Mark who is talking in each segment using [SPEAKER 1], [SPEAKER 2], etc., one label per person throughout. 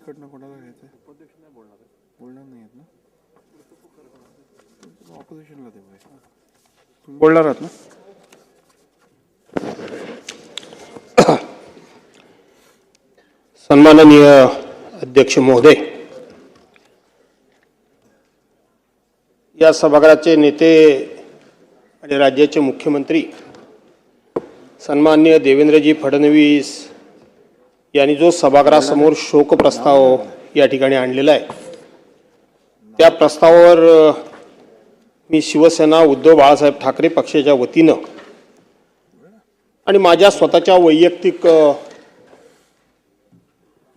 [SPEAKER 1] इकडनं कोणाला घ्यायचं? बोलणार नाही आहेत ना, ऑपोजिशनला देऊया. तुम्ही बोलणार आहात ना?
[SPEAKER 2] सन्माननीय अध्यक्ष महोदय, या सभागृहाचे नेते आणि राज्याचे मुख्यमंत्री सन्माननीय देवेंद्रजी फडणवीस यांनी जो सभागृहासमोर शोक प्रस्ताव या ठिकाणी आणलेला आहे, त्या प्रस्तावावर मी शिवसेना उद्धव बाळासाहेब ठाकरे पक्षाच्या वतीनं आणि माझ्या स्वतःच्या वैयक्तिक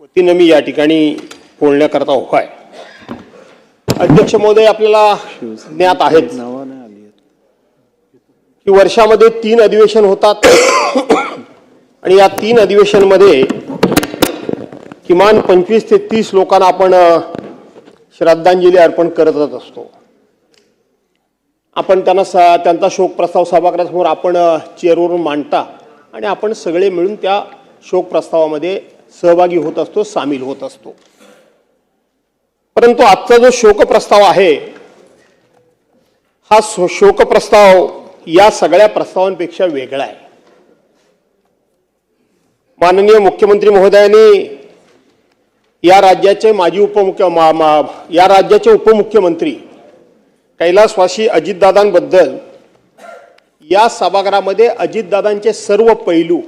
[SPEAKER 2] वतीनं मी या ठिकाणी बोलण्याकरता उभा आहे. अध्यक्ष महोदय, आपल्याला ज्ञात आहेच की वर्षामध्ये 3 अधिवेशन होतात आणि या 3 अधिवेशनमध्ये किमान 25 ते 30 लोकांना आपण श्रद्धांजली अर्पण करतच असतो. आपण त्यांचा शोक प्रस्ताव सभागृहासमोर आपण चेअरवरून मांडता आणि आपण सगळे मिळून त्या शोक प्रस्तावामध्ये सहभागी होत असतो, सामील होत असतो. परंतु आजचा जो शोक प्रस्ताव आहे, हा शोक प्रस्ताव या सगळ्या प्रस्तावांपेक्षा वेगळा आहे. माननीय मुख्यमंत्री महोदयांनी या राज्याचे उपमुख्यमंत्री कैलासवासी अजितदादांबद्दल या सभागृहामध्ये अजितदादांचे सर्व पैलू,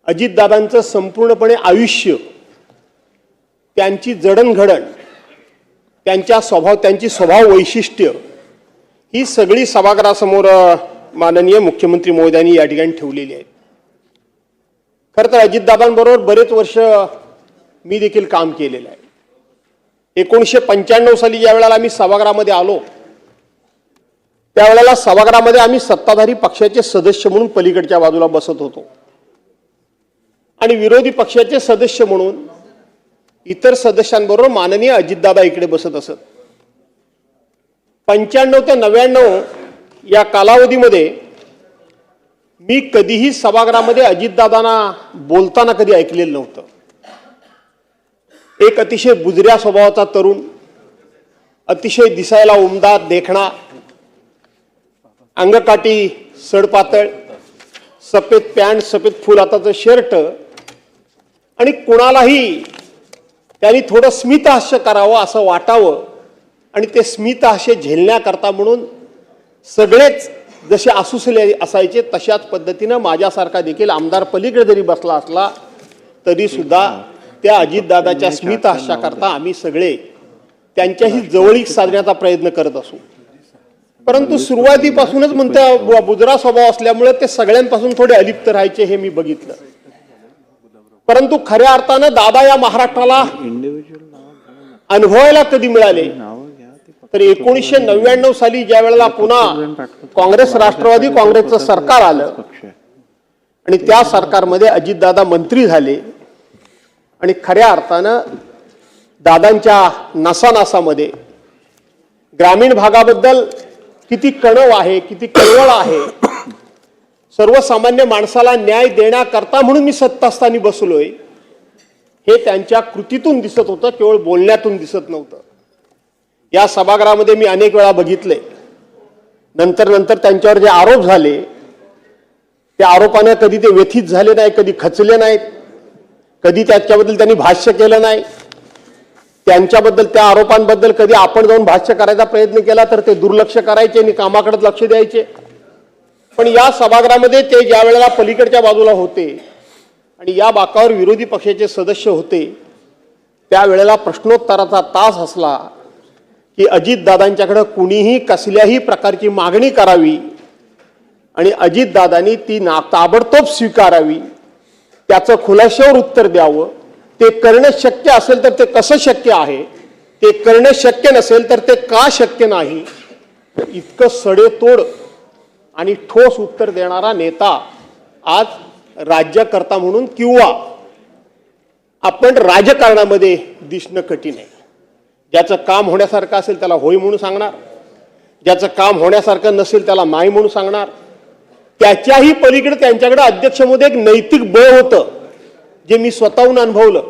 [SPEAKER 2] अजितदादांचं संपूर्णपणे आयुष्य, त्यांची जडणघडण, त्यांची स्वभाव वैशिष्ट्य ही सगळी सभागृहासमोर माननीय मुख्यमंत्री महोदयांनी या ठिकाणी ठेवलेली आहेत. खरं तर अजितदादांबरोबर बरेच वर्ष मी देखील काम केलेलं आहे. 1995 साली ज्या वेळेला आम्ही सभागृहामध्ये आलो, त्यावेळेला सभागृहामध्ये आम्ही सत्ताधारी पक्षाचे सदस्य म्हणून पलीकडच्या बाजूला बसत होतो आणि विरोधी पक्षाचे सदस्य म्हणून इतर सदस्यांबरोबर माननीय अजितदादा इकडे बसत असत. 95 ते 99 या कालावधीमध्ये मी कधीही सभागृहामध्ये अजितदादांना बोलताना कधी ऐकलेलं नव्हतं. एक अतिशय बुजऱ्या स्वभावाचा तरुण, अतिशय दिसायला उमदा देखणा, अंगकाठी सडपातळ, सफेद पॅन्ट, सफेद फुल हाताचं शर्ट आणि कुणालाही त्यांनी थोडं स्मितहास्य करावं असं वाटावं आणि ते स्मितहास्य झेलण्याकरता म्हणून सगळेच जसे आसुसले असायचे तशाच पद्धतीनं माझ्यासारखा देखील आमदार पलीकडे जरी बसला असला तरी सुद्धा त्या अजितदादाच्या स्मितहास्याकरता आम्ही सगळे त्यांच्याशी जवळीक साधण्याचा प्रयत्न करत असू. परंतु सुरुवातीपासूनच म्हणते बुजरा स्वभाव असल्यामुळे ते सगळ्यांपासून थोडे अलिप्त राहायचे हे मी बघितलं. परंतु खऱ्या अर्थानं दादा या महाराष्ट्राला अनुभवायला कधी मिळाले तर 1999 साली ज्या वेळेला पुन्हा काँग्रेस राष्ट्रवादी काँग्रेसचं सरकार आलं आणि त्या सरकारमध्ये अजितदादा मंत्री झाले आणि खऱ्या अर्थानं दादांच्या नसानसामध्ये ग्रामीण भागाबद्दल किती कणव आहे, किती कळवळ आहे, सर्वसामान्य माणसाला न्याय देण्याकरता म्हणून मी सत्तास्थानी बसलोय हे त्यांच्या कृतीतून दिसत होतं, केवळ बोलण्यातून दिसत नव्हतं. या सभागृहामध्ये मी अनेक वेळा बघितले. नंतर त्यांच्यावर जे आरोप झाले त्या आरोपाने कधी ते व्यथित झाले नाही, कधी खचले नाहीत, कधी त्याच्याबद्दल त्यांनी भाष्य केलं नाही. त्यांच्याबद्दल, त्या आरोपांबद्दल कधी आपण जाऊन भाष्य करायचा प्रयत्न केला तर ते दुर्लक्ष करायचे आणि कामाकडे लक्ष द्यायचे. पण या सभागृहामध्ये ते ज्या वेळेला पलीकडच्या बाजूला होते आणि या बाकावर विरोधी पक्षाचे सदस्य होते, त्यावेळेला प्रश्नोत्तराचा तास असला की अजितदादांच्याकडे कुणीही कसल्याही प्रकारची मागणी करावी आणि अजितदादांनी ती ताबडतोब स्वीकारावी, त्याचं खुलाशावर उत्तर द्यावं. ते करणं शक्य असेल तर ते कसं शक्य आहे, ते करणं शक्य नसेल तर ते का शक्य नाही, इतकं सडेतोड आणि ठोस उत्तर देणारा नेता आज राज्यकर्ता म्हणून किंवा आपण राजकारणामध्ये दिसणं कठीण आहे. ज्याचं काम होण्यासारखं असेल त्याला होय म्हणून सांगणार, ज्याचं काम होण्यासारखं नसेल त्याला नाही म्हणून सांगणार. त्याच्याही पलीकडे त्यांच्याकडे अध्यक्ष महोदय एक नैतिक बळ होतं जे मी स्वतःहून अनुभवलं.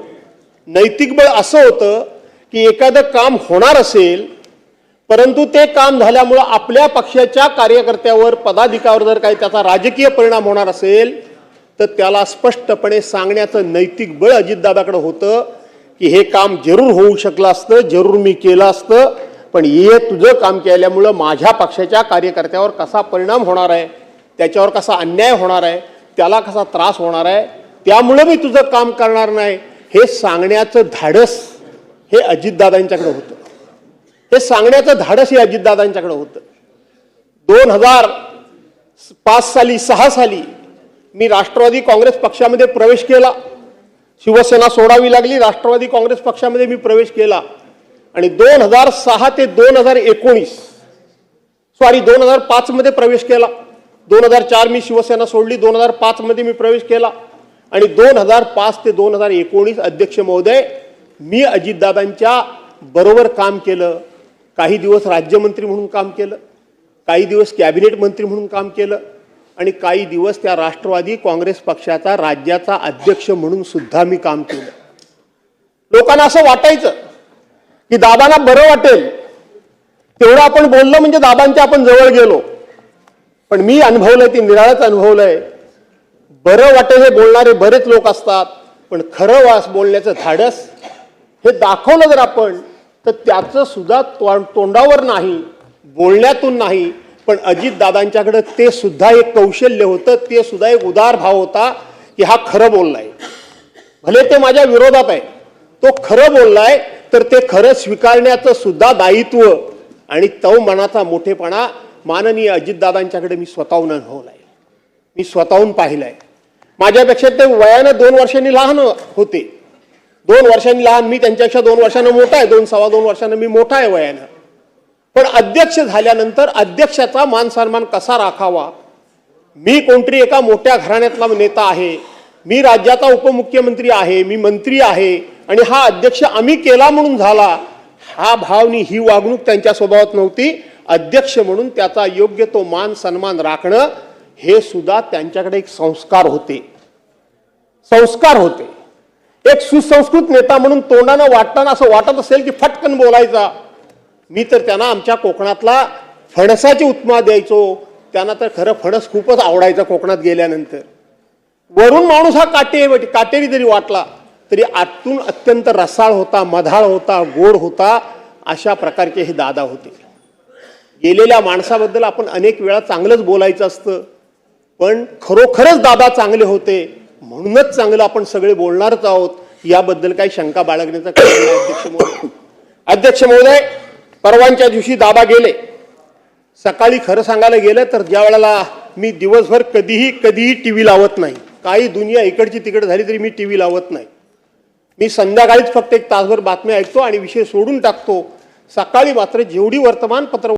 [SPEAKER 2] नैतिक बळ असं होतं की एखादं काम होणार असेल, परंतु ते काम झाल्यामुळं आपल्या पक्षाच्या कार्यकर्त्यावर, पदाधिकाऱ्यावर जर काही त्याचा राजकीय परिणाम होणार असेल तर त्याला स्पष्टपणे सांगण्याचं नैतिक बळ अजितदादाकडे होतं की हे काम जरूर होऊ शकलं असतं, जरूर मी केलं असतं, पण हे तुझं काम केल्यामुळं माझ्या पक्षाच्या कार्यकर्त्यावर कसा परिणाम होणार आहे, त्याच्यावर कसा अन्याय होणार आहे, त्याला कसा त्रास होणार आहे, त्यामुळं मी तुझं काम करणार नाही, हे सांगण्याचं धाडस हे अजितदादांच्याकडे होतं. हे सांगण्याचं धाडस हे अजितदादांच्याकडे होतं. 2005 साली 6 साली मी राष्ट्रवादी काँग्रेस पक्षामध्ये प्रवेश केला. शिवसेना सोडावी लागली, राष्ट्रवादी काँग्रेस पक्षामध्ये मी प्रवेश केला आणि 2006 ते 2005 मध्ये प्रवेश केला. 2004 मी शिवसेना सोडली, 2005 मध्ये मी प्रवेश केला आणि 2005 ते 2019 अध्यक्ष महोदय मी अजितदादांच्या बरोबर काम केलं. काही दिवस राज्यमंत्री म्हणून काम केलं, काही दिवस कॅबिनेट मंत्री म्हणून काम केलं आणि काही दिवस त्या राष्ट्रवादी काँग्रेस पक्षाचा राज्याचा अध्यक्ष म्हणून सुद्धा मी काम केलं. लोकांना असं वाटायचं की दादांना बरं वाटेल तेवढं आपण बोललो म्हणजे दादांच्या आपण जवळ गेलो, पण मी अनुभवलंय, ते निराळच अनुभवलंय. बरं वाटेल हे बोलणारे बरेच लोक असतात, पण खरं बोलण्याचं धाडस हे दाखवलं जर आपण तर त्याचं सुद्धा तोंडावर नाही, बोलण्यातून नाही, पण अजितदादांच्याकडे ते सुद्धा एक कौशल्य होतं, ते सुद्धा एक उदार भाव होता की हा खरं बोललाय. भले ते माझ्या विरोधात आहे, तो खरं बोललाय तर ते खरं स्वीकारण्याचं सुद्धा दायित्व आणि तो मनाचा मोठेपणा माननीय अजितदादांच्याकडे मी स्वतःहून अनुभवलाय, मी स्वतःहून पाहिलाय. माझ्यापेक्षा ते वयानं 2 वर्षांनी लहान होते, 2 वर्षांनी लहान, मी त्यांच्यापेक्षा 2 वर्षांनं मोठा आहे, 2-2.25 वर्षांनं मी मोठा आहे वयानं. पण अध्यक्ष झाल्यानंतर अध्यक्षाचा मान सन्मान कसा राखावा, मी कोणतरी एका मोठ्या घराण्यातला नेता आहे, मी राज्याचा उपमुख्यमंत्री आहे, मी मंत्री आहे आणि हा अध्यक्ष आम्ही केला म्हणून झाला, हा भावनी ही वागणूक त्यांच्या स्वभावात नव्हती. अध्यक्ष म्हणून त्याचा योग्य तो मान सन्मान राखणं हे सुद्धा त्यांच्याकडे एक संस्कार होते, संस्कार होते. एक सुसंस्कृत नेता म्हणून तोंडानं वाटताना असं वाटत असेल की फटकन बोलायचा. मी तर त्यांना आमच्या कोकणातला फणसाची उपमा द्यायचो, त्यांना तर खरं फणस खूपच आवडायचं कोकणात गेल्यानंतर. वरून माणूस हा काटेरी जरी वाटला तरी आतून अत्यंत रसाळ होता, मधाळ होता, गोड होता. अशा प्रकारचे हे दादा होते. गेलेल्या माणसाबद्दल आपण अनेक वेळा चांगलंच बोलायचं असतं, पण खरोखरच दादा चांगले होते म्हणूनच चांगलं आपण सगळे बोलणारच आहोत, याबद्दल काही शंका बाळगण्याचं कारण नाही. अध्यक्ष महोदय, परवांच्या दिवशी दादा गेले. सकाळी खरं सांगायला गेलं तर ज्या वेळेला मी दिवसभर कधीही टीव्ही लावत नाही, काही दुनिया इकडची तिकडे झाली तरी मी टीव्ही लावत नाही. मी संध्याकाळीच फक्त 1 तासभर बातम्या ऐकतो आणि विषय सोडून टाकतो. सकाळी मात्र जेवढी वर्तमानपत्र